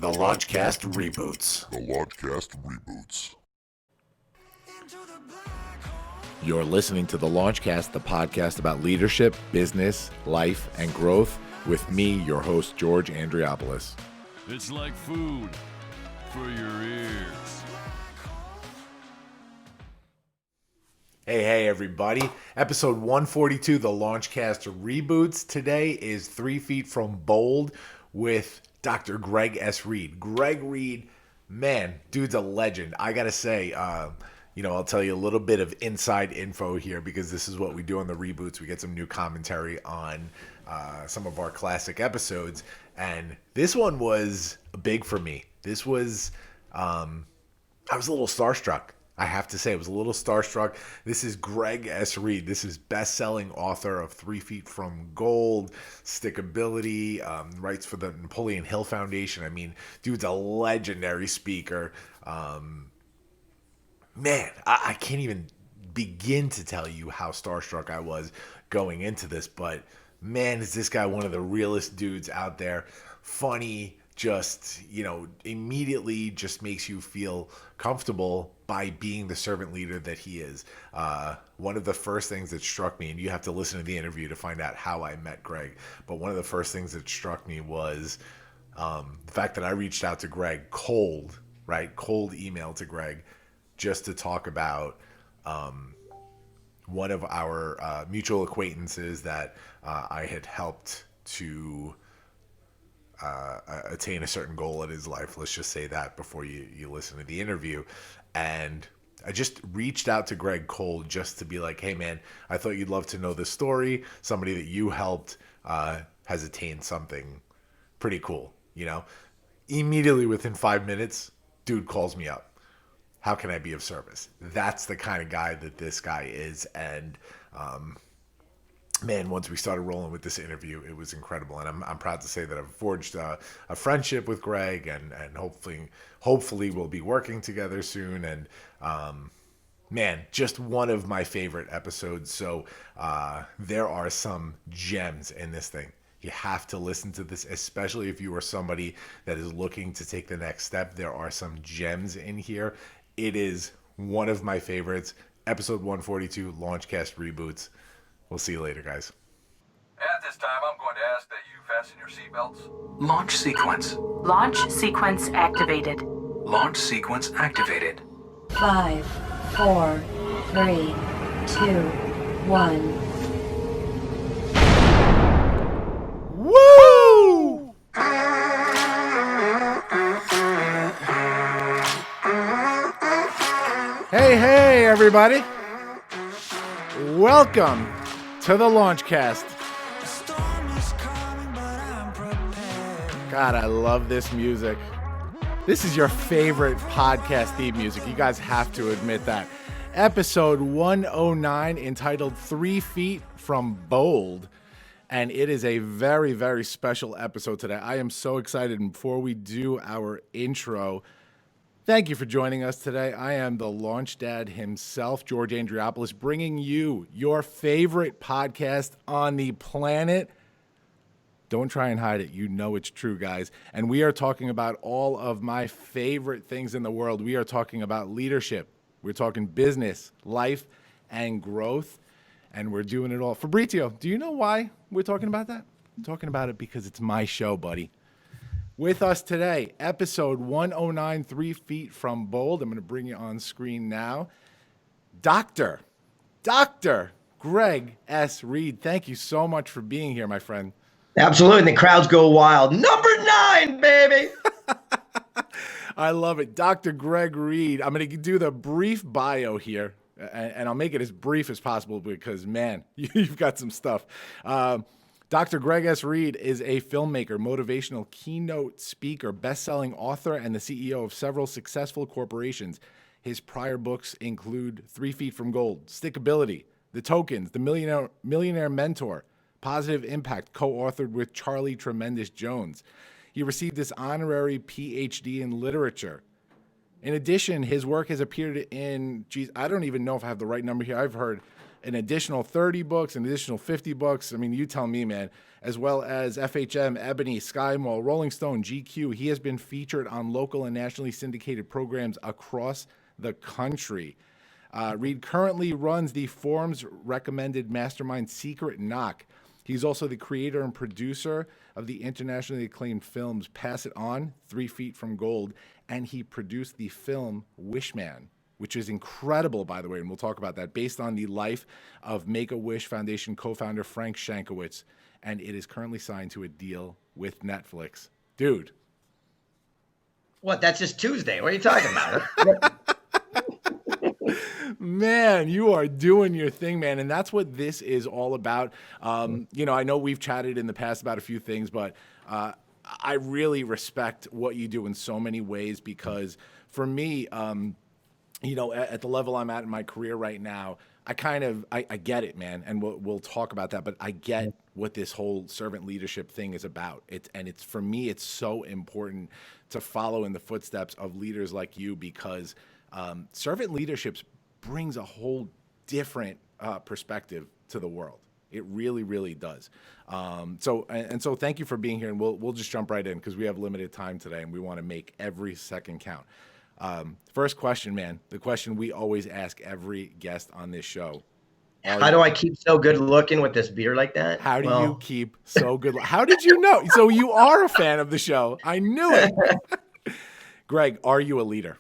The Launchcast REBOOTS. The Launchcast REBOOTS. You're listening to The Launchcast, the podcast about leadership, business, life, and growth with me, your host, George Andriopoulos. It's like food for your ears. Hey, everybody. Episode 142, The Launchcast REBOOTS. Today is 3 Feet from Bold with Dr. Greg S. Reid. Greg Reid, man, dude's a legend. I got to say, I'll tell you a little bit of inside info here because this is what we do on the Reboots. We get some new commentary on some of our classic episodes. And this one was big for me. This was, I was a little starstruck. I have to say, I was a little starstruck. This is Greg S. Reid. This is best-selling author of 3 Feet from Gold, Stickability, writes for the Napoleon Hill Foundation. I mean, dude's a legendary speaker. Man, I can't even begin to tell you how starstruck I was going into this, but man, is this guy one of the realest dudes out there. Funny, just, immediately just makes you feel comfortable by being the servant leader that he is. One of the first things that struck me, and you have to listen to the interview to find out how I met Greg, but one of the first things that struck me was the fact that I reached out to Greg cold email to Greg just to talk about one of our mutual acquaintances that I had helped to attain a certain goal in his life. Let's just say that before you listen to the interview. And I just reached out to Greg cold just to be like, hey man, I thought you'd love to know this story. Somebody that you helped has attained something pretty cool, Immediately within 5 minutes, dude calls me up. How can I be of service? That's the kind of guy that this guy is. And man, once we started rolling with this interview, it was incredible. And I'm proud to say that I've forged a friendship with Greg, and hopefully we'll be working together soon. And man, just one of my favorite episodes. So there are some gems in this thing. You have to listen to this, especially if you are somebody that is looking to take the next step. There are some gems in here. It is one of my favorites. Episode 142, Launchcast Reboots. We'll see you later, guys. At this time, I'm going to ask that you fasten your seatbelts. Launch sequence. Launch sequence activated. Launch sequence activated. 5, 4, 3, 2, 1. Woo! Hey, everybody. Welcome to the Launchcast. God, I love this music. This is your favorite podcast theme music. You guys have to admit that. Episode 109 entitled 3 Feet from Bold. And it is a very, very special episode today. I am so excited. And before we do our intro, thank you for joining us today. I am the launch dad himself, George Andriopoulos, bringing you your favorite podcast on the planet. Don't try and hide it. You know it's true, guys. And we are talking about all of my favorite things in the world. We are talking about leadership. We're talking business, life, and growth. And we're doing it all. Fabrizio, do you know why we're talking about that? I'm talking about it because it's my show, buddy. With us today, episode 109, 3 Feet from Bold. I'm going to bring you on screen now. Dr. Greg S. Reid, thank you so much for being here, my friend. Absolutely, and the crowds go wild. Number 9, baby! I love it. Dr. Greg Reid. I'm going to do the brief bio here, and I'll make it as brief as possible because, man, you've got some stuff. Dr. Greg S. Reid is a filmmaker, motivational keynote speaker, best-selling author, and the CEO of several successful corporations. His prior books include 3 Feet from Gold, Stickability, The Tokens, The Millionaire Mentor, Positive Impact, co-authored with Charlie Tremendous Jones. He received this honorary PhD in literature. In addition, his work has appeared in, I don't even know if I have the right number here. I've heard an additional 30 books, an additional 50 books. I mean, you tell me, man, as well as FHM, Ebony, SkyMall, Rolling Stone, GQ. He has been featured on local and nationally syndicated programs across the country. Reid currently runs the Forum's recommended mastermind Secret Knock. He's also the creator and producer of the internationally acclaimed films Pass It On, 3 Feet from Gold, and he produced the film Wishman, which is incredible, by the way, and we'll talk about that, based on the life of Make-A-Wish Foundation co-founder Frank Shankowitz, and it is currently signed to a deal with Netflix. Dude. What? That's just Tuesday. What are you talking about? Man, you are doing your thing, man. And that's what this is all about. You know, I know we've chatted in the past about a few things, but I really respect what you do in so many ways because for me, you know, at the level I'm at in my career right now, I get it, man. And we'll talk about that, but I get what this whole servant leadership thing is about. It's for me, it's so important to follow in the footsteps of leaders like you because servant leadership brings a whole different perspective to the world. It really, really does. So thank you for being here, and we'll just jump right in because we have limited time today, and we want to make every second count. First question, man, the question we always ask every guest on this show. How do I keep so good looking with this beard like that? How do you keep so good? How did you know? So you are a fan of the show. I knew it. Greg, are you a leader?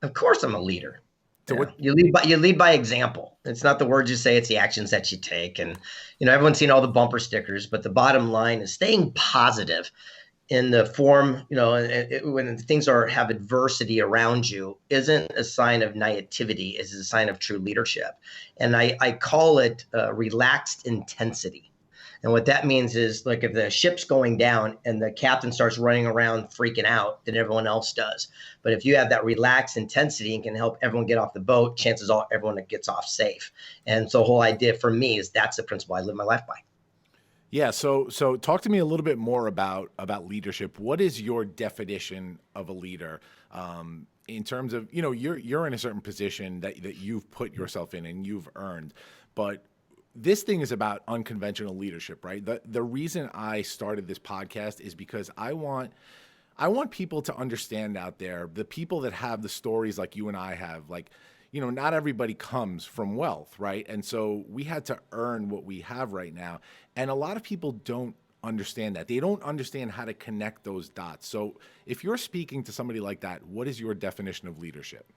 Of course I'm a leader. So Yeah. what, You lead by example. It's not the words you say, it's the actions that you take. And, you know, everyone's seen all the bumper stickers, but the bottom line is staying positive in the form, you know, when things have adversity around you isn't a sign of naivety, it's a sign of true leadership. And I call it relaxed intensity. And what that means is, like, if the ship's going down and the captain starts running around freaking out, then everyone else does. But if you have that relaxed intensity and can help everyone get off the boat, chances are everyone gets off safe. And so the whole idea for me is that's the principle I live my life by. yeah. So talk to me a little bit more about leadership. What is your definition of a leader? In terms of, you know, you're in a certain position that you've put yourself in and you've earned, but this thing is about unconventional leadership, right? The reason I started this podcast is because I want people to understand out there, the people that have the stories like you and I have, like, you know, not everybody comes from wealth, right? And so we had to earn what we have right now. And a lot of people don't understand that. They don't understand how to connect those dots. So if you're speaking to somebody like that, what is your definition of leadership?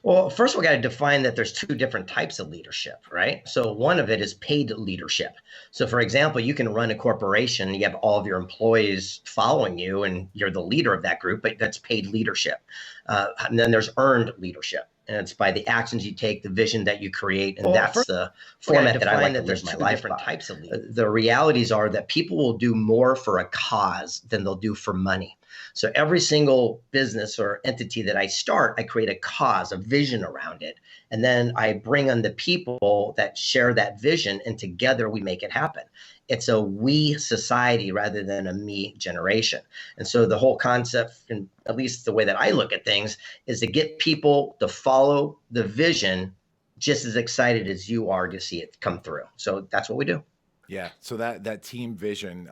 Well, first we got to define that there's two different types of leadership, right? So one of it is paid leadership. So for example, you can run a corporation, you have all of your employees following you and you're the leader of that group, but that's paid leadership. And then there's earned leadership. And it's by the actions you take, the vision that you create, and that's the format that I like to live my life by. Types of leaders. The realities are that people will do more for a cause than they'll do for money. So every single business or entity that I start, I create a cause, a vision around it. And then I bring on the people that share that vision, and together we make it happen. It's a we society rather than a me generation. And so the whole concept, and at least the way that I look at things, is to get people to follow the vision just as excited as you are to see it come through. So that's what we do. Yeah. So that team vision,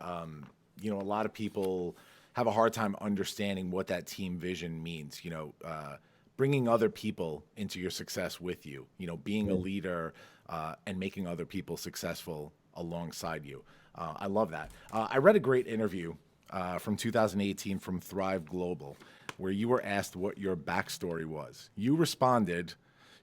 you know, a lot of people have a hard time understanding what that team vision means, you know, bringing other people into your success with you, you know, being a leader and making other people successful alongside you. I love that. I read a great interview from 2018 from Thrive Global, where you were asked what your backstory was. You responded,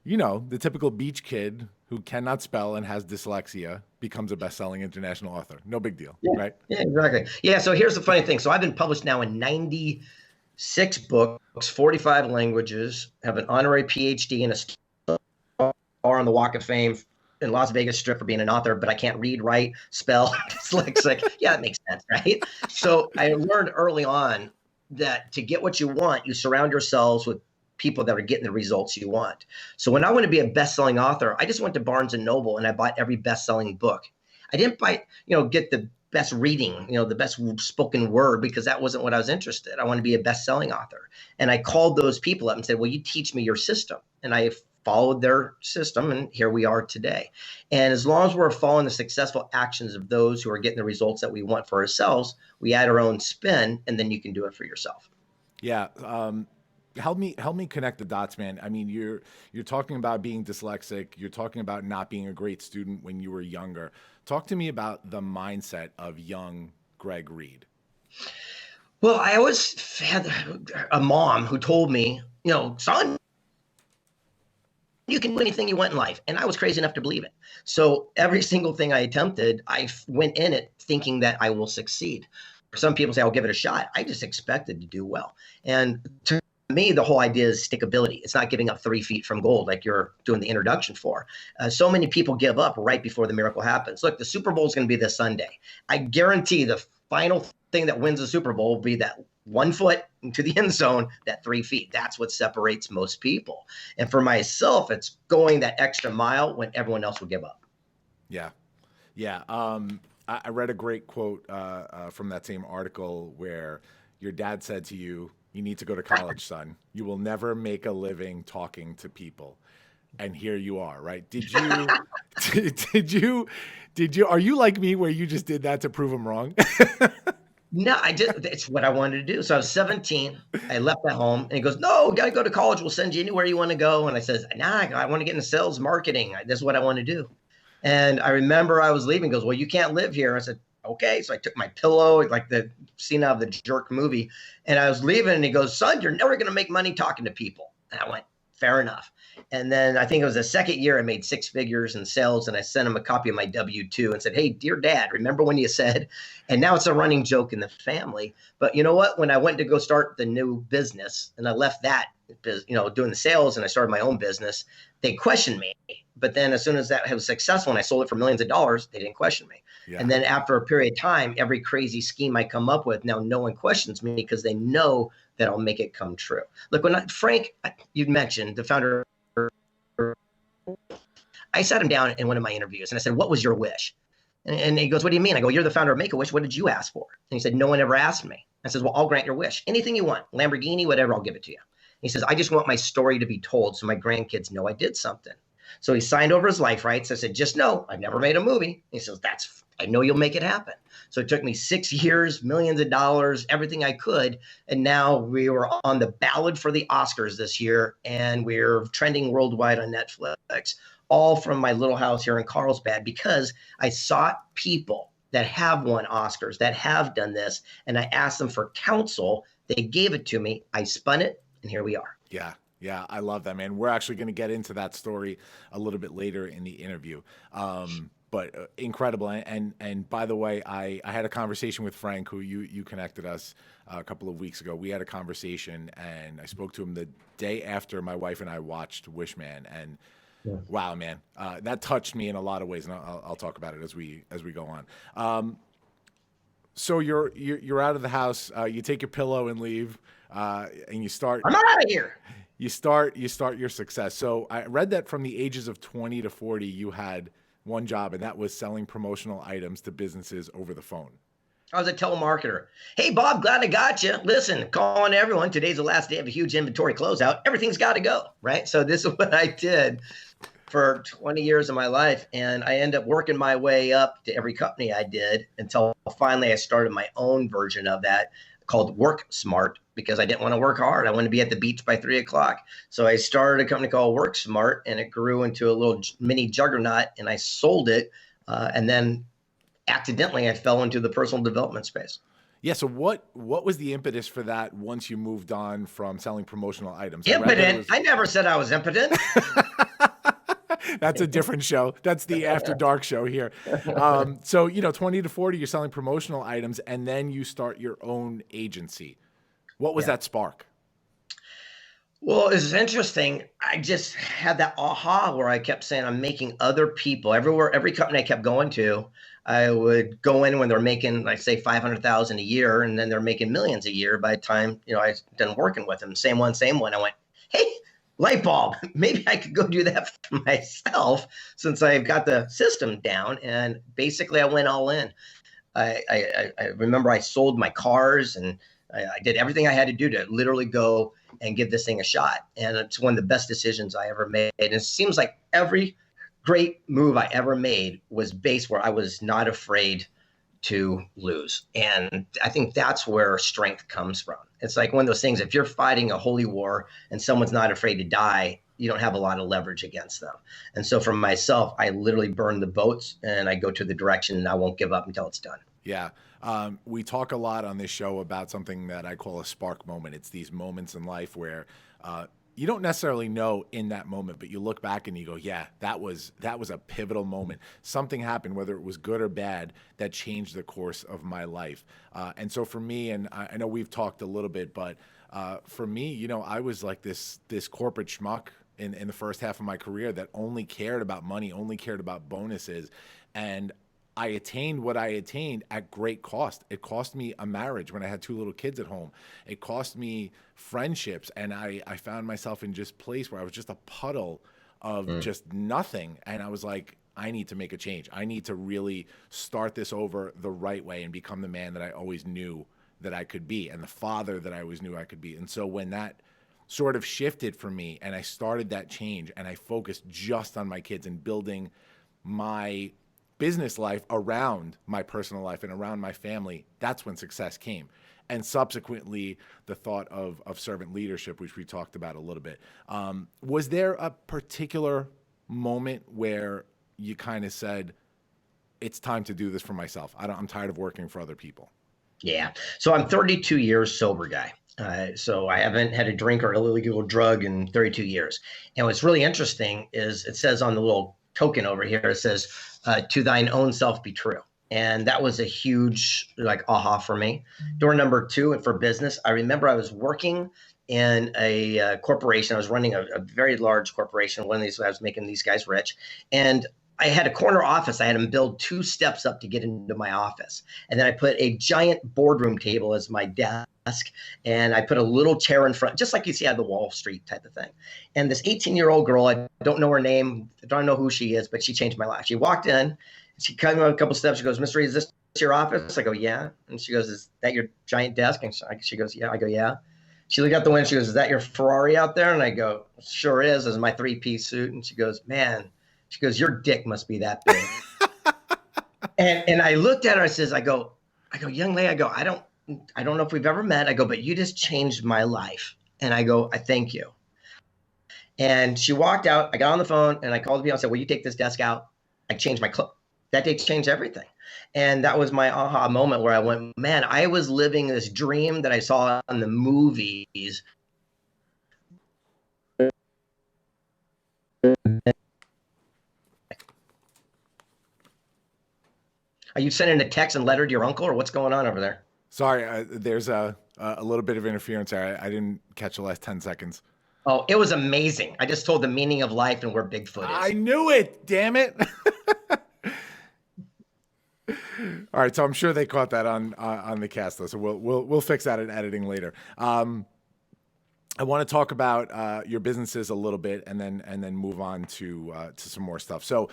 you know, the typical beach kid who cannot spell and has dyslexia becomes a best-selling international author. No big deal, right? Yeah, exactly. Yeah, so here's the funny thing. So I've been published now in 96 books, 45 languages, have an honorary PhD and a star on the Walk of Fame in Las Vegas Strip for being an author, but I can't read, write, spell, dyslexic. Yeah, that makes sense, right? So I learned early on that to get what you want, you surround yourselves with people that are getting the results you want. So when I want to be a best-selling author, I just went to Barnes and Noble and I bought every best-selling book. I didn't buy, you know, get the best reading, you know, the best spoken word, because that wasn't what I was interested. I want to be a best-selling author. And I called those people up and said, well, you teach me your system. And I followed their system, and here we are today. And as long as we're following the successful actions of those who are getting the results that we want for ourselves, we add our own spin, and then you can do it for yourself. Yeah. Help me connect the dots, man. I mean, you're talking about being dyslexic. You're talking about not being a great student when you were younger. Talk to me about the mindset of young Greg Reid. Well, I always had a mom who told me, son, you can do anything you want in life. And I was crazy enough to believe it. So every single thing I attempted, I went in it thinking that I will succeed. Some people say I'll give it a shot. I just expected to do well. And to me, the whole idea is stickability. It's not giving up 3 feet from gold like you're doing the introduction for. So many people give up right before the miracle happens. Look, the Super Bowl is going to be this Sunday. I guarantee the final thing that wins the Super Bowl will be that 1 foot into the end zone, that 3 feet. That's what separates most people. And for myself, it's going that extra mile when everyone else will give up. Yeah. Yeah. I read a great quote from that same article where your dad said to you, "You need to go to college, son. You will never make a living talking to people." And here you are, right? Did you, are you like me where you just did that to prove him wrong? No, it's what I wanted to do. So I was 17. I left at home and he goes, "No, got to go to college. We'll send you anywhere you want to go." And I says, "Nah, I want to get into sales marketing. This is what I want to do." And I remember I was leaving. He goes, "Well, you can't live here." I said, "Okay." So I took my pillow, like the scene out of the Jerk movie. And I was leaving and he goes, "Son, you're never going to make money talking to people." And I went, "Fair enough." And then I think it was the second year I made 6 figures in sales, and I sent him a copy of my W-2 and said, "Hey, dear Dad, remember when you said," and now it's a running joke in the family. But you know what? When I went to go start the new business and I left that, doing the sales and I started my own business, they questioned me. But then as soon as that was successful and I sold it for millions of dollars, they didn't question me. Yeah. And then after a period of time, every crazy scheme I come up with, now no one questions me because they know that I'll make it come true. Look, Frank, you mentioned the founder, I sat him down in one of my interviews and I said, "What was your wish?" And he goes, "What do you mean?" I go, "You're the founder of Make-A-Wish. What did you ask for?" And he said, "No one ever asked me." I said, "Well, I'll grant your wish. Anything you want, Lamborghini, whatever, I'll give it to you." He says, "I just want my story to be told so my grandkids know I did something." So he signed over his life rights. I said, "Just know I've never made a movie." He says, "I know you'll make it happen." So it took me 6 years, millions of dollars, everything I could. And now we were on the ballot for the Oscars this year, and we're trending worldwide on Netflix, all from my little house here in Carlsbad, because I sought people that have won Oscars, that have done this, and I asked them for counsel. They gave it to me. I spun it, and here we are. Yeah. Yeah, I love that, man. We're actually going to get into that story a little bit later in the interview. But incredible. And by the way, I had a conversation with Frank, who you connected us a couple of weeks ago. We had a conversation, and I spoke to him the day after my wife and I watched Wishman. And wow, man, that touched me in a lot of ways. And I'll talk about it as we go on. So you're out of the house. You take your pillow and leave, and you start. I'm out of here. You start your success. So I read that from the ages of 20 to 40, you had one job, and that was selling promotional items to businesses over the phone. I was a telemarketer. "Hey, Bob, glad I got you. Listen, calling everyone. Today's the last day of a huge inventory closeout. Everything's got to go," right? So this is what I did for 20 years of my life. And I ended up working my way up to every company I did until finally I started my own version of that called Work Smart, because I didn't want to work hard. I wanted to be at the beach by 3 o'clock. So I started a company called Work Smart, and it grew into a little mini juggernaut, and I sold it. And then accidentally I fell into the personal development space. Yeah. So what was the impetus for that once you moved on from selling promotional items? Impotent? I never said I was impotent. That's a different show. That's the After Dark show here. So, 20 to 40, you're selling promotional items, and then you start your own agency. What was that spark? Well, it's interesting. I just had that aha where I kept saying, I'm making other people everywhere, every company I kept going to, I would go in when they're making, like, say, 500,000 a year, and then they're making millions a year by the time, I was done working with them. Same one. I went, hey, light bulb, maybe I could go do that for myself since I've got the system down. And basically I went all in. I remember I sold my cars and I did everything I had to do to literally go and give this thing a shot. And it's one of the best decisions I ever made. And it seems like every great move I ever made was based where I was not afraid to lose. And I think that's where strength comes from. It's like one of those things, if you're fighting a holy war and someone's not afraid to die, you don't have a lot of leverage against them. And so for myself, I literally burn the boats and I go to the direction and I won't give up until it's done. Yeah. We talk a lot on this show about something that I call a spark moment. It's these moments in life where you don't necessarily know in that moment, but you look back and you go, yeah, that was a pivotal moment. Something happened, whether it was good or bad, that changed the course of my life. And so for me, and I know we've talked a little bit, but for me, I was like this corporate schmuck in the first half of my career that only cared about money, only cared about bonuses. And I attained what I attained at great cost. It cost me a marriage when I had 2 little kids at home. It cost me friendships, and I found myself in just place where I was just a puddle of just nothing. And I was like, I need to make a change. I need to really start this over the right way and become the man that I always knew that I could be and the father that I always knew I could be. And so when that sort of shifted for me and I started that change and I focused just on my kids and building my business life around my personal life and around my family, that's when success came. And subsequently, the thought of servant leadership, which we talked about a little bit. Was there a particular moment where you kind of said, it's time to do this for myself? I'm tired of working for other people. Yeah. So I'm 32 years sober guy. So I haven't had a drink or illegal drug in 32 years. And what's really interesting is it says on the little token over here, it says, to thine own self be true. And that was a huge aha for me. Door number 2, and for business, I remember I was working in a corporation. I was running a very large corporation. One of these, I was making these guys rich. And I had a corner office. I had them build 2 steps up to get into my office. And then I put a giant boardroom table as my desk. And I put a little chair in front, just like you see at the Wall Street type of thing. And this 18-year-old girl, I don't know her name, I don't know who she is, but she changed my life. She walked in, she came up a couple steps. She goes, Mr. Reid, is this your office? I go, yeah. And she goes, is that your giant desk? And she goes, yeah. I go, yeah. She looked out the window. She goes, is that your Ferrari out there? And I go, sure is. This is my 3-piece suit. And she goes, man. She goes, your dick must be that big. and I looked at her. I go, young lady. I go, I don't know if we've ever met. I go, but you just changed my life. And I go, I thank you. And she walked out. I got on the phone and I called the people and said, will you take this desk out? I changed my clothes. That day changed everything. And that was my aha moment where I went, man, I was living this dream that I saw in the movies. Are you sending a text and letter to your uncle, or what's going on over there? Sorry, there's a little bit of interference there. I didn't catch the last 10 seconds. Oh, it was amazing. I just told the meaning of life and where Bigfoot is. I knew it, damn it. All right, so I'm sure they caught that on the cast though, so we'll fix that in editing later. I want to talk about your businesses a little bit, and then move on to some more stuff. So,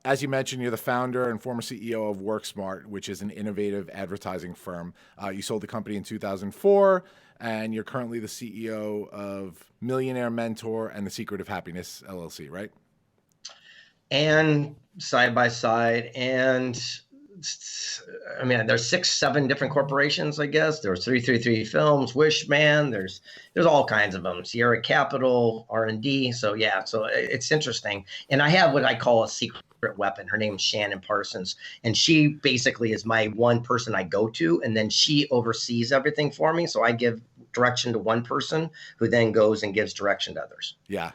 as you mentioned, you're the founder and former CEO of WorkSmart, which is an innovative advertising firm. You sold the company in 2004, and you're currently the CEO of Millionaire Mentor and The Secret of Happiness LLC, right? And side by side, and I mean, there's 6, 7 different corporations, I guess. There's 333 Films, Wishman. There's all kinds of them. Sierra Capital, R&D. So yeah, so it's interesting. And I have what I call a secret weapon. Her name is Shannon Parsons, and she basically is my one person I go to, and then she oversees everything for me. So I give direction to one person who then goes and gives direction to others. Yeah,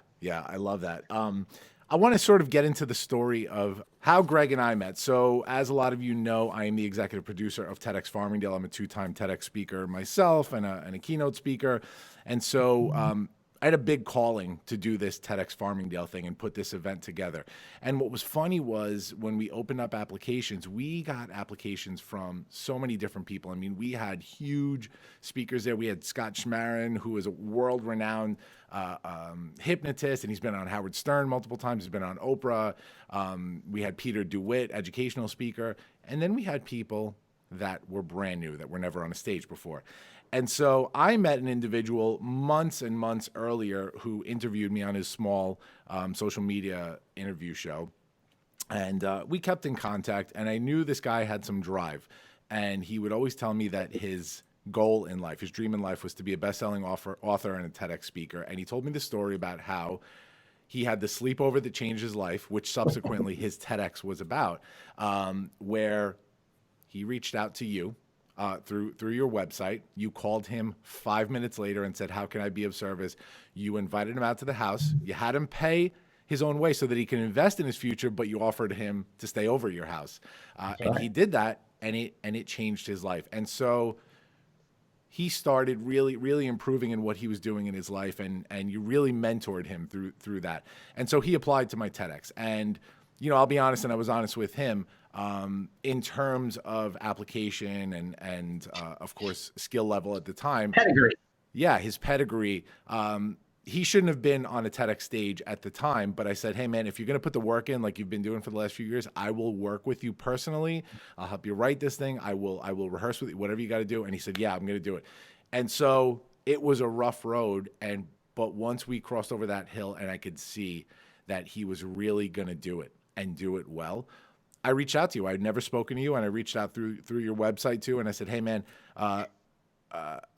I love that. I want to sort of get into the story of how Greg and I met. So as a lot of you know, I am the executive producer of TEDx Farmingdale. I'm a 2-time TEDx speaker myself and a keynote speaker. And so I had a big calling to do this TEDx Farmingdale thing and put this event together. And what was funny was when we opened up applications, we got applications from so many different people. I mean, we had huge speakers there. We had Scott Schmarin, who is a world-renowned hypnotist, and he's been on Howard Stern multiple times. He's been on Oprah. We had Peter DeWitt, educational speaker. And then we had people that were brand new, that were never on a stage before. And so I met an individual months and months earlier who interviewed me on his small social media interview show. And we kept in contact, and I knew this guy had some drive. And he would always tell me that his goal in life, his dream in life, was to be a best-selling author and a TEDx speaker. And he told me the story about how he had the sleepover that changed his life, which subsequently his TEDx was about, where he reached out to you through your website. You called him 5 minutes later and said, "How can I be of service?" You invited him out to the house. You had him pay his own way so that he can invest in his future, but you offered him to stay over at your house. And he did that, and it changed his life. And so he started really, really improving in what he was doing in his life, and you really mentored him through that. And so he applied to my TEDx. And, I'll be honest, and I was honest with him, in terms of application and of course, skill level at the time. Pedigree. Yeah, his pedigree. He shouldn't have been on a TEDx stage at the time, but I said, "Hey man, if you're going to put the work in like you've been doing for the last few years, I will work with you personally. I'll help you write this thing. I will rehearse with you, whatever you got to do." And he said, "Yeah, I'm going to do it." And so it was a rough road. But once we crossed over that hill and I could see that he was really going to do it and do it well, I reached out to you. I'd never spoken to you, and I reached out through your website too. And I said, "Hey man,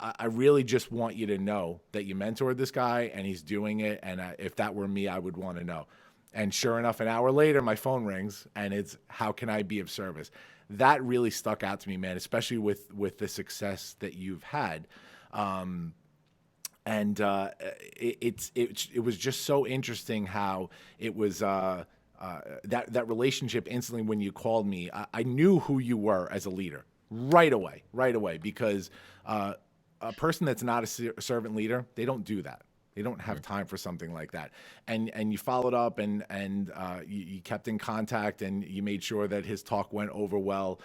I really just want you to know that you mentored this guy and he's doing it. And if that were me, I would want to know." And sure enough, an hour later, my phone rings and it's, "How can I be of service?" That really stuck out to me, man, especially with the success that you've had. It was just so interesting how it was that relationship. Instantly when you called me, I knew who you were as a leader right away, because a person that's not a servant leader, they don't do that. They don't have time for something like that. And you followed up and you kept in contact, and you made sure that his talk went over well.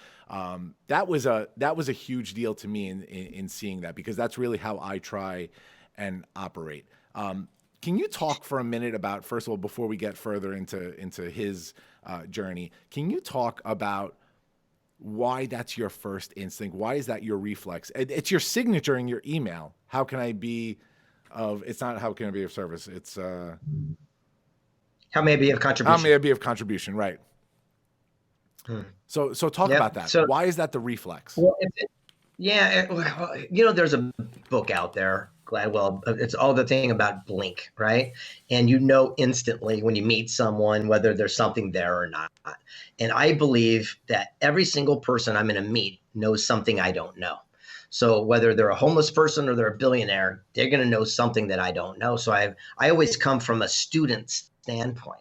That was a huge deal to me in seeing that, because that's really how I try and operate. Can you talk for a minute about, first of all, before we get further into his journey, can you talk about why that's your first instinct? Why is that your reflex? It's your signature in your email. How can I be of, it's not how can I be of service. It's how may I be of contribution? How may I be of contribution, right. So talk about that. So, why is that the reflex? Well, there's a book out there, Gladwell. It's all the thing about blink, right? And instantly when you meet someone whether there's something there or not. And I believe that every single person I'm going to meet knows something I don't know. So whether they're a homeless person or they're a billionaire, they're going to know something that I don't know. So I always come from a student standpoint.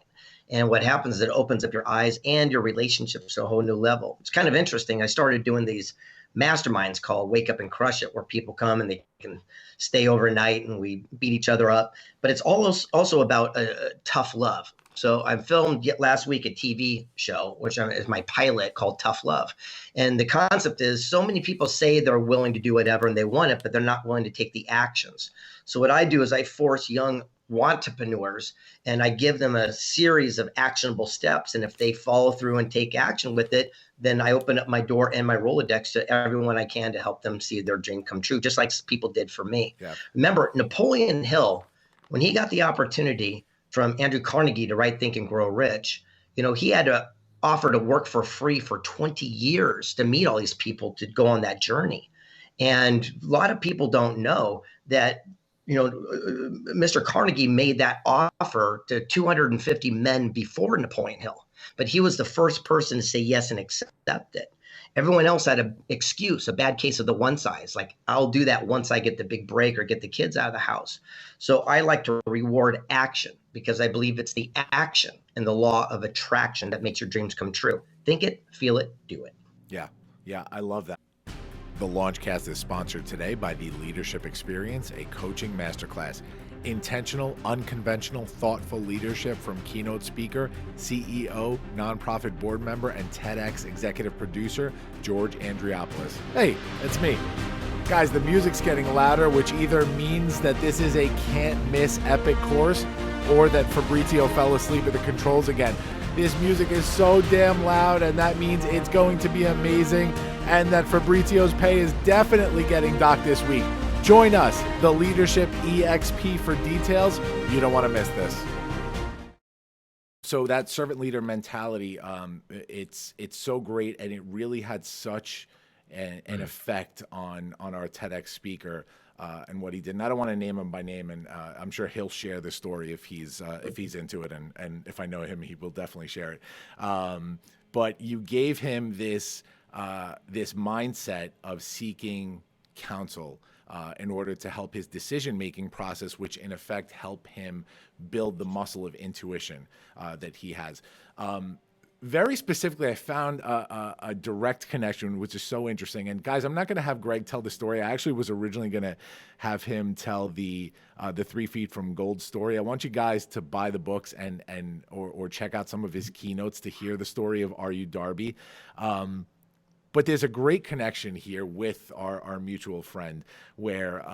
And what happens is it opens up your eyes and your relationships to a whole new level. It's kind of interesting. I started doing these masterminds called Wake Up and Crush It, where people come and they can stay overnight and we beat each other up. But it's also about tough love. So I filmed last week a TV show, which is my pilot, called Tough Love. And the concept is, so many people say they're willing to do whatever and they want it, but they're not willing to take the actions. So what I do is I force young entrepreneurs and I give them a series of actionable steps. And if they follow through and take action with it, then I open up my door and my Rolodex to everyone I can to help them see their dream come true, just like people did for me. Yeah. Remember, Napoleon Hill, when he got the opportunity from Andrew Carnegie to write Think and Grow Rich, he had to offer to work for free for 20 years to meet all these people to go on that journey. And a lot of people don't know that, Mr. Carnegie made that offer to 250 men before Napoleon Hill, but he was the first person to say yes and accept it. Everyone else had an excuse, a bad case of the one size, like, I'll do that once I get the big break or get the kids out of the house. So I like to reward action, because I believe it's the action and the law of attraction that makes your dreams come true. Think it, feel it, do it. Yeah, I love that. The Launchcast is sponsored today by the Leadership Experience, a coaching masterclass. Intentional, unconventional, thoughtful leadership from keynote speaker, CEO, nonprofit board member, and TEDx executive producer, George Andriopoulos. Hey, that's me. Guys, the music's getting louder, which either means that this is a can't-miss epic course or that Fabrizio fell asleep at the controls again. This music is so damn loud, and that means it's going to be amazing. and that Fabrizio's pay is definitely getting docked this week. Join us, the Leadership EXP, for details. You don't want to miss this. So that servant leader mentality, it's so great, and it really had such an effect on our TEDx speaker and what he did. And I don't want to name him by name, and I'm sure he'll share the story if he's into it, and if I know him, he will definitely share it. But you gave him this mindset of seeking counsel in order to help his decision-making process, which in effect help him build the muscle of intuition that he has. Very specifically, I found a direct connection, which is so interesting. And guys, I'm not going to have Greg tell the story. I actually was originally going to have him tell the 3 Feet from Gold story. I want you guys to buy the books or check out some of his keynotes to hear the story of Are You Darby. But there's a great connection here with our mutual friend where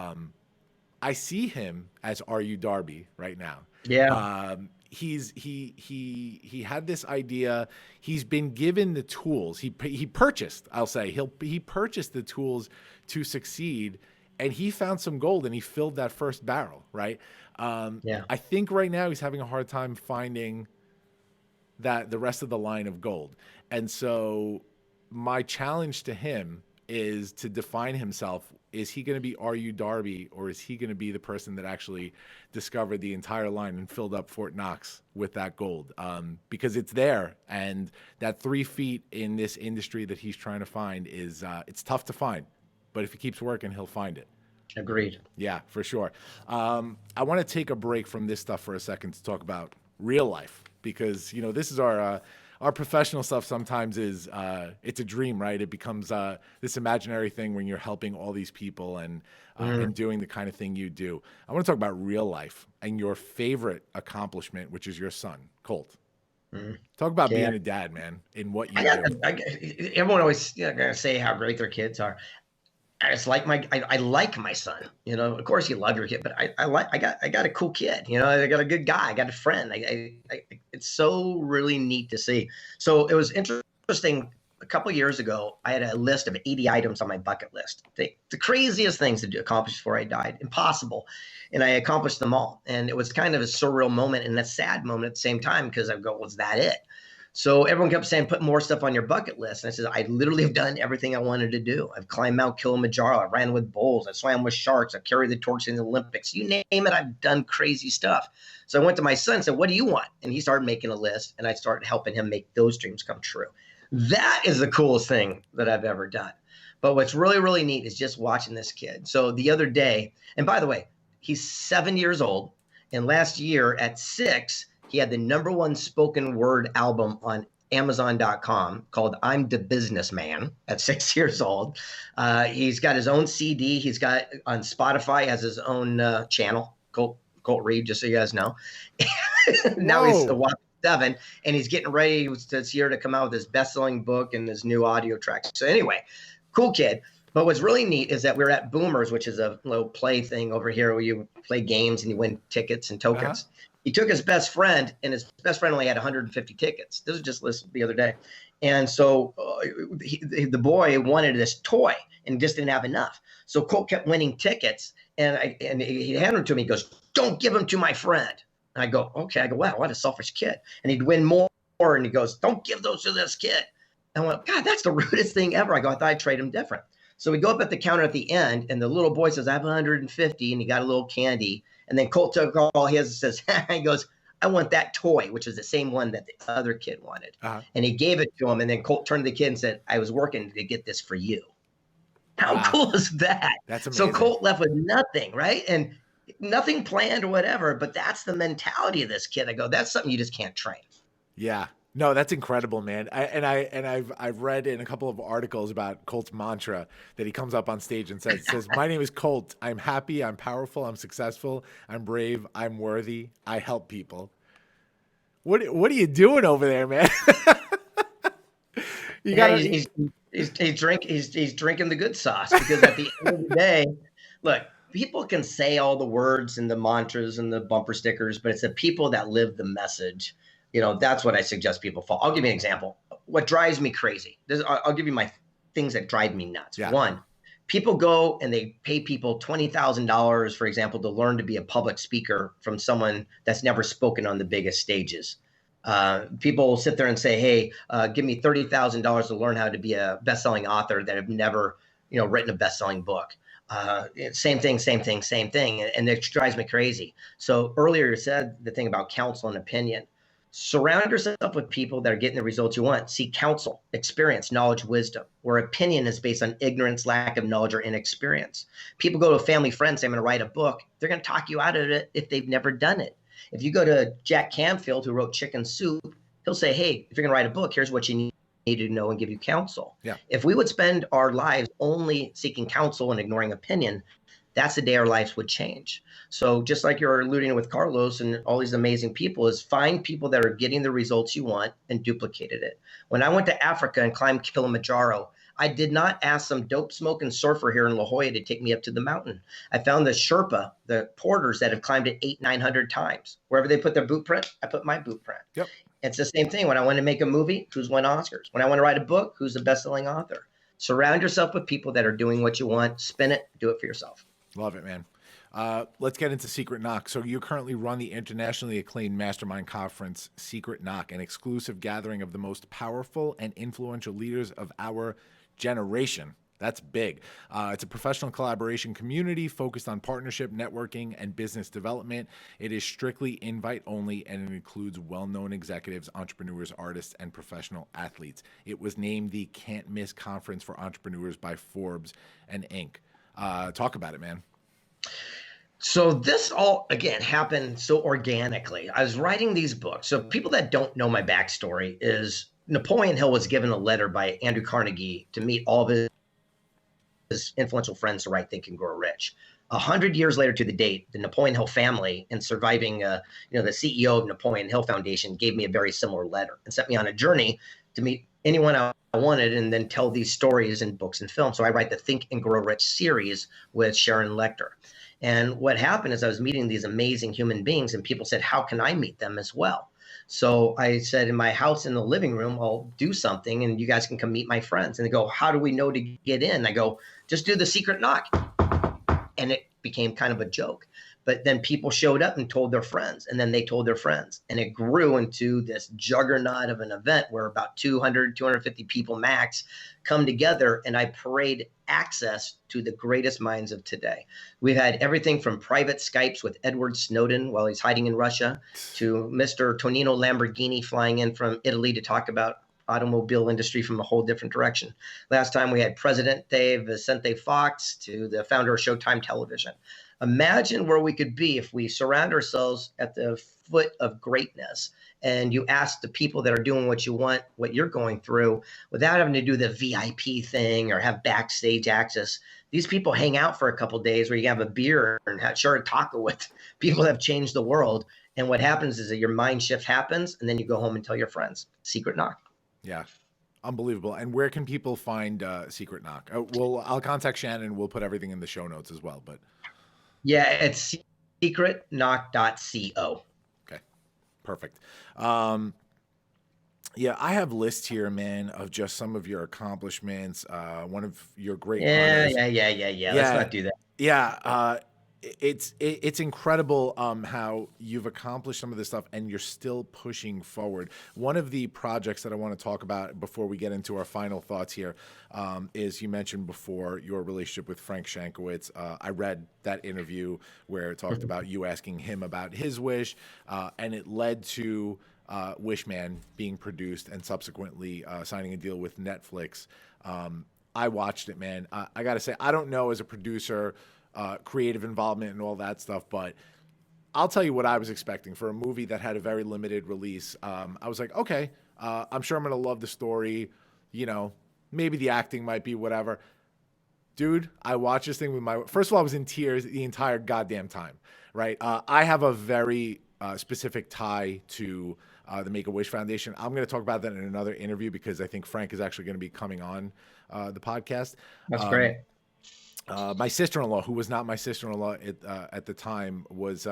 I see him as Are You Darby right now. Yeah. He had this idea. He's been given the tools. He purchased, I'll say, he purchased the tools to succeed, and he found some gold and he filled that first barrel, right? I think right now he's having a hard time finding the rest of the line of gold. And so my challenge to him is to define himself. Is he going to be Are You Darby, or is he going to be the person that actually discovered the entire line and filled up Fort Knox with that gold? Because it's there, and that 3 feet in this industry that he's trying to find is it's tough to find, but if he keeps working, he'll find it. Agreed. Yeah, for sure. I want to take a break from this stuff for a second to talk about real life, because this is our professional stuff. Sometimes is it's a dream, right? It becomes this imaginary thing when you're helping all these people and doing the kind of thing you do. I want to talk about real life and your favorite accomplishment, which is your son, Colt. Talk about being a dad, man, in what you do. Everyone always gonna say how great their kids are. I just like I like my son. Of course you love your kid, but I got a cool kid. I got a good guy. I got a friend. It's so really neat to see. So it was interesting. A couple of years ago, I had a list of 80 items on my bucket list. The craziest things to accomplish before I died, impossible, and I accomplished them all. And it was kind of a surreal moment and a sad moment at the same time, because I go, was that it? So everyone kept saying, put more stuff on your bucket list. And I said, I literally have done everything I wanted to do. I've climbed Mount Kilimanjaro. I ran with bulls. I swam with sharks. I carried the torch in the Olympics. You name it, I've done crazy stuff. So I went to my son and said, what do you want? And he started making a list, and I started helping him make those dreams come true. That is the coolest thing that I've ever done. But what's really, really neat is just watching this kid. So the other day, and by the way, he's 7 years old. And last year at 6, he had the #1 spoken word album on Amazon.com called I'm the Businessman at 6 years old. He's got his own CD. He's got on Spotify, has his own channel, Colt Reid, just so you guys know. Now he's a 7, and he's getting ready this year to come out with his best-selling book and his new audio track. So anyway, cool kid. But what's really neat is that we're at Boomers, which is a little play thing over here where you play games and you win tickets and tokens. He took his best friend, and his best friend only had 150 tickets. This was just listed the other day. And so the boy wanted this toy and just didn't have enough. So Colt kept winning tickets, and he handed them to me. He goes, don't give them to my friend. And I go, okay. I go, wow, what a selfish kid. And he'd win more, and he goes, don't give those to this kid. And I went, God, that's the rudest thing ever. I go, I thought I'd trade him different. So we go up at the counter at the end, and the little boy says, I have 150, and he got a little candy. And then Colt took all his and says, he goes, I want that toy, which is the same one that the other kid wanted. And he gave it to him. And then Colt turned to the kid and said, I was working to get this for you. How cool is that? That's amazing. So Colt left with nothing, right? And nothing planned or whatever, but that's the mentality of this kid. I go, that's something you just can't train. Yeah. No, that's incredible, man. I've read in a couple of articles about Colt's mantra that he comes up on stage and says, my name is Colt. I'm happy. I'm powerful. I'm successful. I'm brave. I'm worthy. I help people. What are you doing over there, man? He's drinking the good sauce, because at the end of the day, look, people can say all the words and the mantras and the bumper stickers, but it's the people that live the message. That's what I suggest people follow. I'll give you an example. What drives me crazy. I'll give you things that drive me nuts. Yeah. One, people go and they pay people $20,000, for example, to learn to be a public speaker from someone that's never spoken on the biggest stages. People will sit there and say, hey, give me $30,000 to learn how to be a best-selling author that have never, written a best-selling book. Same thing. And it drives me crazy. So earlier you said the thing about counsel and opinion. Surround yourself with people that are getting the results you want. Seek counsel, experience, knowledge, wisdom, where opinion is based on ignorance, lack of knowledge, or inexperience. People go to a family friend, say, I'm going to write a book. They're going to talk you out of it if they've never done it. If you go to Jack Canfield, who wrote Chicken Soup, he'll say, hey, if you're going to write a book, here's what you need to know and give you counsel. Yeah. If we would spend our lives only seeking counsel and ignoring opinion, that's the day our lives would change. So just like you're alluding with Carlos and all these amazing people, is find people that are getting the results you want and duplicated it. When I went to Africa and climbed Kilimanjaro, I did not ask some dope smoking surfer here in La Jolla to take me up to the mountain. I found the Sherpa, the porters that have climbed it 800-900 times. Wherever they put their boot print, I put my boot print. Yep. It's the same thing. When I want to make a movie, who's won Oscars? When I want to write a book, who's the best-selling author? Surround yourself with people that are doing what you want. Spin it. Do it for yourself. Love it, man. Let's get into Secret Knock. So you currently run the internationally acclaimed mastermind conference, Secret Knock, an exclusive gathering of the most powerful and influential leaders of our generation. That's big. It's a professional collaboration community focused on partnership, networking, and business development. It is strictly invite only, and it includes well-known executives, entrepreneurs, artists, and professional athletes. It was named the Can't Miss Conference for Entrepreneurs by Forbes and Inc. Talk about it, man. So this all, again, happened so organically. I was writing these books. So people that don't know my backstory is Napoleon Hill was given a letter by Andrew Carnegie to meet all of his influential friends to write Think and Grow Rich. 100 years later to the date, the Napoleon Hill family and surviving, the CEO of Napoleon Hill Foundation gave me a very similar letter and sent me on a journey to meet anyone I wanted and then tell these stories in books and films. So I write the Think and Grow Rich series with Sharon Lechter. And what happened is I was meeting these amazing human beings and people said, how can I meet them as well? So I said, in my house in the living room, I'll do something and you guys can come meet my friends. And they go, how do we know to get in? I go, just do the secret knock. And it became kind of a joke. But then people showed up and told their friends, and then they told their friends. And it grew into this juggernaut of an event where about 200, 250 people max come together, and I parade access to the greatest minds of today. We've had everything from private Skypes with Edward Snowden while he's hiding in Russia to Mr. Tonino Lamborghini flying in from Italy to talk about automobile industry from a whole different direction. Last time we had Presidente Vicente Fox to the founder of Showtime Television. Imagine where we could be if we surround ourselves at the foot of greatness and you ask the people that are doing what you want, what you're going through, without having to do the VIP thing or have backstage access. These people hang out for a couple of days where you have a beer and share a taco with people that have changed the world. And what happens is that your mind shift happens and then you go home and tell your friends. Secret knock. Yeah. Unbelievable. And where can people find Secret Knock? I'll contact Shannon. We'll put everything in the show notes as well. But yeah, it's secretknock.co. Okay, perfect. Yeah, I have lists here, man, of just some of your accomplishments. One of your great Yeah. Let's not do that. Yeah, it's incredible how you've accomplished some of this stuff and you're still pushing forward. One of the projects that I want to talk about before we get into our final thoughts here is you mentioned before your relationship with Frank Shankowitz. I read that interview where it talked about you asking him about his wish, and it led to Wishman being produced and subsequently signing a deal with Netflix. I watched it, man. I got to say, I don't know as a producer, creative involvement and all that stuff, but I'll tell you what I was expecting for a movie that had a very limited release. I was like, okay, I'm sure I'm going to love the story. Maybe the acting might be whatever. Dude, I watched this thing first of all, I was in tears the entire goddamn time, right? I have a very specific tie to the Make-A-Wish Foundation. I'm going to talk about that in another interview because I think Frank is actually going to be coming on the podcast. That's great. My sister-in-law, who was not my sister-in-law at the time, was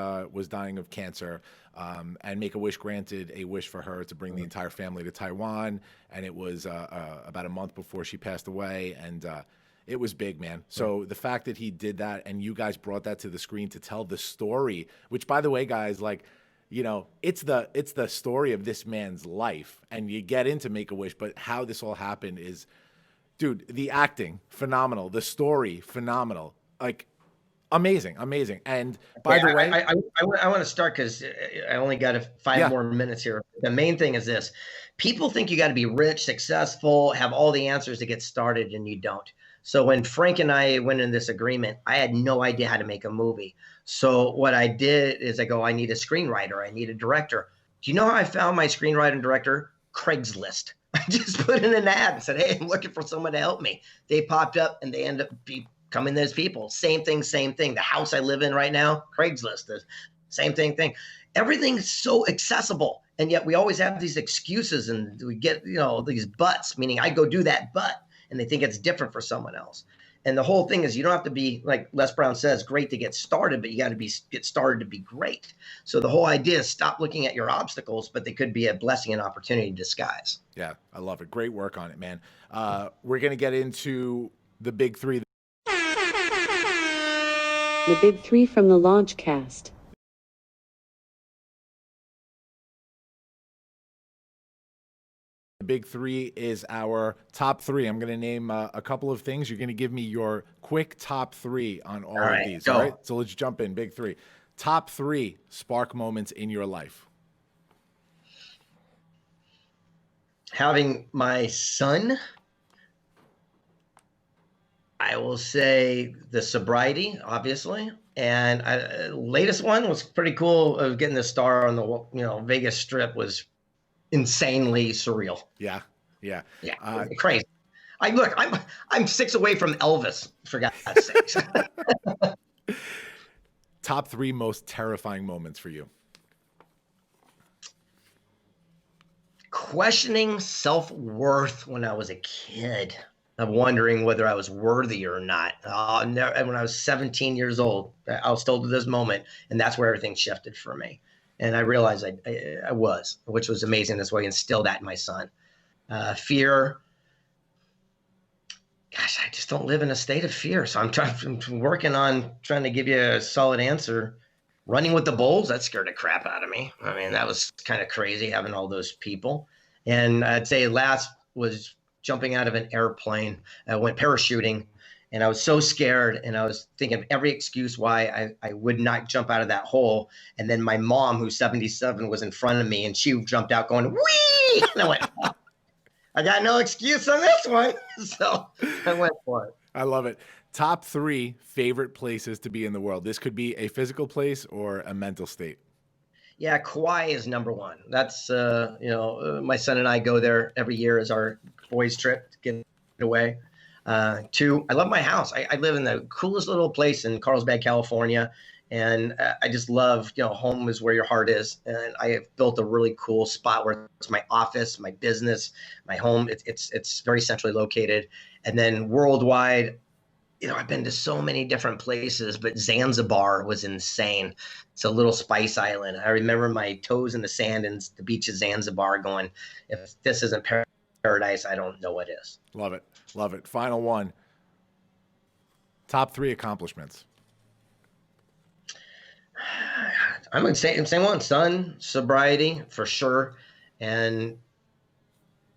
dying of cancer, and Make-A-Wish granted a wish for her to bring the entire family to Taiwan, and it was about a month before she passed away, and it was big, man. So the fact that he did that, and you guys brought that to the screen to tell the story, which, by the way, guys, like, you know, it's the story of this man's life, and you get into Make-A-Wish, but how this all happened is. Dude, the acting, phenomenal. The story, phenomenal. Like, amazing. And by the way, I want to start because I only got 5 more minutes here. The main thing is this. People think you got to be rich, successful, have all the answers to get started, and you don't. So when Frank and I went in this agreement, I had no idea how to make a movie. So what I did is I go, I need a screenwriter. I need a director. Do you know how I found my screenwriter and director? Craigslist. I just put in an ad and said, hey, I'm looking for someone to help me. They popped up and they end up becoming those people. Same thing. The house I live in right now, Craigslist, the same thing. Everything's so accessible. And yet we always have these excuses and we get, you know, these buts, meaning I go do that but, and they think it's different for someone else. And the whole thing is you don't have to be, like Les Brown says, great to get started, but you got to get started to be great. So the whole idea is stop looking at your obstacles, but they could be a blessing and opportunity in disguise. Yeah, I love it. Great work on it, man. We're going to get into the big three. The big three from the Launchcast. The big three is our top three. I'm going to name a couple of things. You're going to give me your quick top three on all of these. Go. All right. So let's jump in. Big three. Top three spark moments in your life. Having my son, I will say the sobriety, obviously. And latest one was pretty cool of getting the star on the Vegas Strip was insanely surreal. Yeah. Crazy. I'm 6 away from Elvis, for God's sakes. Top three most terrifying moments for you. Questioning self-worth when I was a kid. I'm wondering whether I was worthy or not. When I was 17 years old, I was still to this moment, and that's where everything shifted for me. And I realized I was, which was amazing. That's why I instilled that in my son. Fear. Gosh, I just don't live in a state of fear. So I'm working on trying to give you a solid answer. Running with the bulls, that scared the crap out of me. I mean, that was kind of crazy having all those people. And I'd say last was jumping out of an airplane. I went parachuting. And I was so scared, and I was thinking of every excuse why I would not jump out of that hole. And then my mom, who's 77, was in front of me, and she jumped out going, whee! And I went, oh, I got no excuse on this one. So I went for it. I love it. Top three favorite places to be in the world. This could be a physical place or a mental state. Yeah, Kauai is number one. That's, my son and I go there every year as our boys' trip to get away. 2, I love my house. I live in the coolest little place in Carlsbad, California. And I just love, home is where your heart is. And I have built a really cool spot where it's my office, my business, my home. It's very centrally located. And then worldwide, I've been to so many different places, but Zanzibar was insane. It's a little spice island. I remember my toes in the sand and the beach of Zanzibar going, if this isn't paradise, I don't know what is. Love it. Love it. Final one. Top three accomplishments. I'm going to say same one, son, sobriety for sure. And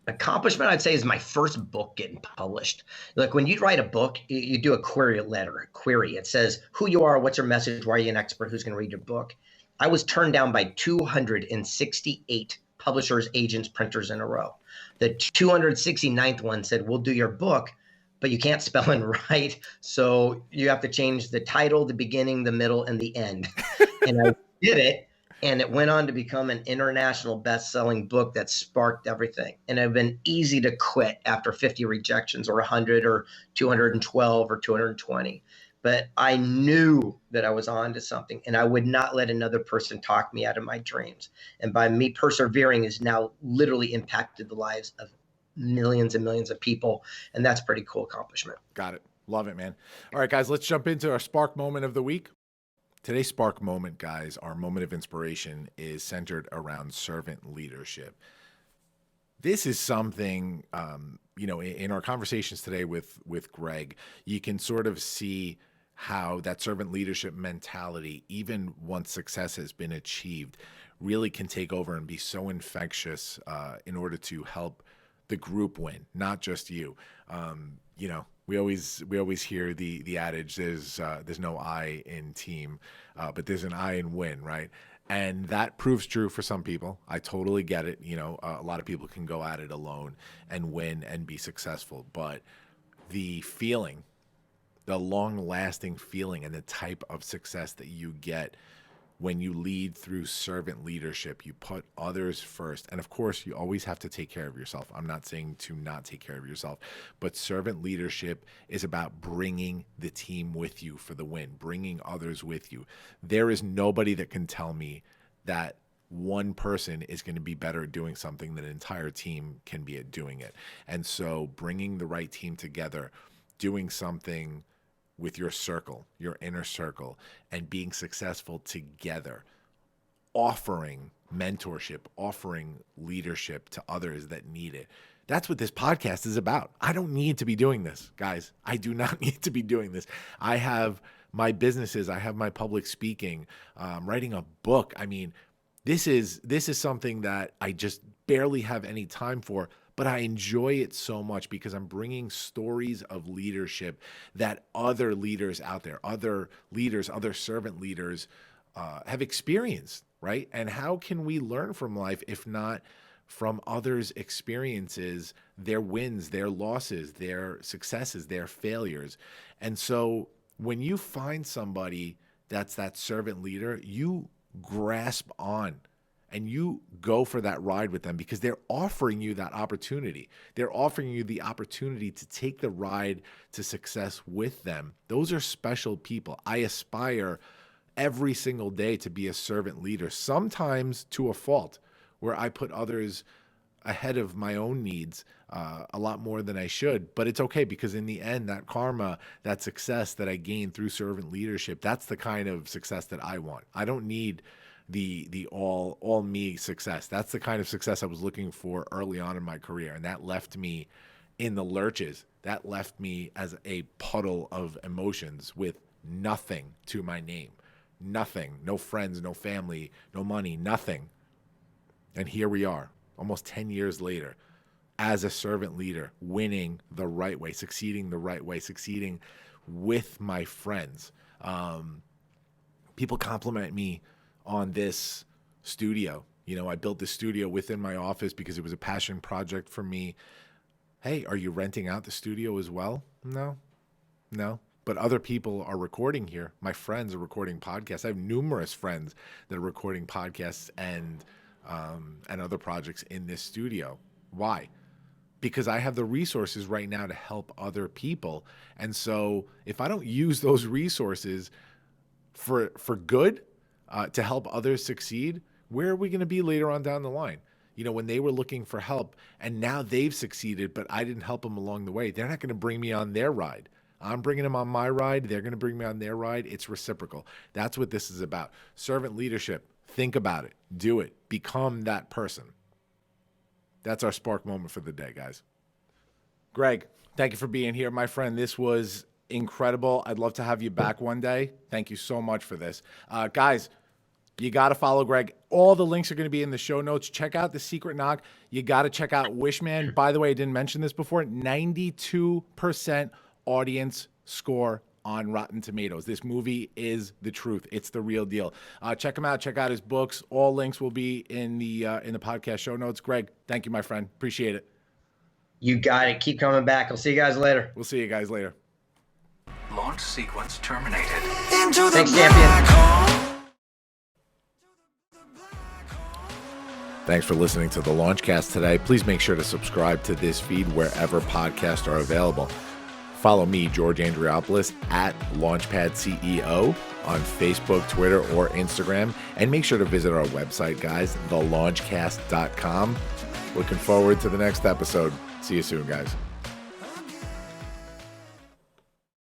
accomplishment, I'd say, is my first book getting published. Like when you write a book, you do a query. It says who you are, what's your message, why are you an expert, who's going to read your book. I was turned down by 268 publishers, agents, printers in a row. The 269th one said, we'll do your book, but you can't spell and write. So you have to change the title, the beginning, the middle, and the end. And I did it. And it went on to become an international best-selling book that sparked everything. And it had been easy to quit after 50 rejections or 100 or 212 or 220. But I knew that I was on to something, and I would not let another person talk me out of my dreams. And by me persevering has now literally impacted the lives of millions and millions of people. And that's a pretty cool accomplishment. Got it. Love it, man. All right, guys, let's jump into our Spark Moment of the week. Today's Spark Moment, guys, our moment of inspiration is centered around servant leadership. This is something, in our conversations today with Greg, you can sort of see how that servant leadership mentality, even once success has been achieved, really can take over and be so infectious in order to help the group win, not just you. We always hear the adage, there's no I in team, but there's an I in win, right? And that proves true for some people. I totally get it. A lot of people can go at it alone and win and be successful, but the feeling, the long-lasting feeling and the type of success that you get when you lead through servant leadership, you put others first. And of course, you always have to take care of yourself. I'm not saying to not take care of yourself, but servant leadership is about bringing the team with you for the win, bringing others with you. There is nobody that can tell me that one person is going to be better at doing something than an entire team can be at doing it. And so bringing the right team together, doing something with your circle, your inner circle, and being successful together, offering mentorship, offering leadership to others that need it. That's what this podcast is about. I don't need to be doing this, guys. I do not need to be doing this. I have my businesses. I have my public speaking, writing a book. I mean, this is something that I just barely have any time for, but I enjoy it so much because I'm bringing stories of leadership that other leaders out there, other leaders, other servant leaders have experienced, right? And how can we learn from life if not from others' experiences, their wins, their losses, their successes, their failures? And so when you find somebody that's that servant leader, you grasp on and you go for that ride with them because they're offering you that opportunity. They're offering you the opportunity to take the ride to success with them. Those are special people. I aspire every single day to be a servant leader, sometimes to a fault, where I put others ahead of my own needs a lot more than I should. But it's okay because in the end, that karma, that success that I gain through servant leadership, that's the kind of success that I want. I don't need the all me success. That's the kind of success I was looking for early on in my career. And that left me in the lurches. That left me as a puddle of emotions with nothing to my name. Nothing. No friends, no family, no money, nothing. And here we are, almost 10 years later, as a servant leader, winning the right way, succeeding the right way, succeeding with my friends. People compliment me on this studio. I built this studio within my office because it was a passion project for me. Hey, are you renting out the studio as well? No. But other people are recording here. My friends are recording podcasts. I have numerous friends that are recording podcasts and other projects in this studio. Why? Because I have the resources right now to help other people. And so if I don't use those resources for good, to help others succeed, where are we going to be later on down the line? When they were looking for help and now they've succeeded, but I didn't help them along the way, they're not going to bring me on their ride. I'm bringing them on my ride. They're going to bring me on their ride. It's reciprocal. That's what this is about. Servant leadership. Think about it. Do it. Become that person. That's our Spark Moment for the day, guys. Greg, thank you for being here, my friend. This was incredible. I'd love to have you back one day. Thank you so much for this. Guys, you got to follow Greg. All the links are going to be in the show notes. Check out The Secret Knock. You got to check out Wishman. By the way, I didn't mention this before. 92% audience score on Rotten Tomatoes. This movie is the truth. It's the real deal. Check him out. Check out his books. All links will be in the podcast show notes. Greg, thank you, my friend. Appreciate it. You got it. Keep coming back. I'll see you guys later. We'll see you guys later. Launch sequence terminated. Thanks, champion. Thanks for listening to the Launchcast today. Please make sure to subscribe to this feed wherever podcasts are available. Follow me, George Andriopoulos, at Launchpad CEO on Facebook, Twitter, or Instagram. And make sure to visit our website, guys, thelaunchcast.com. Looking forward to the next episode. See you soon, guys.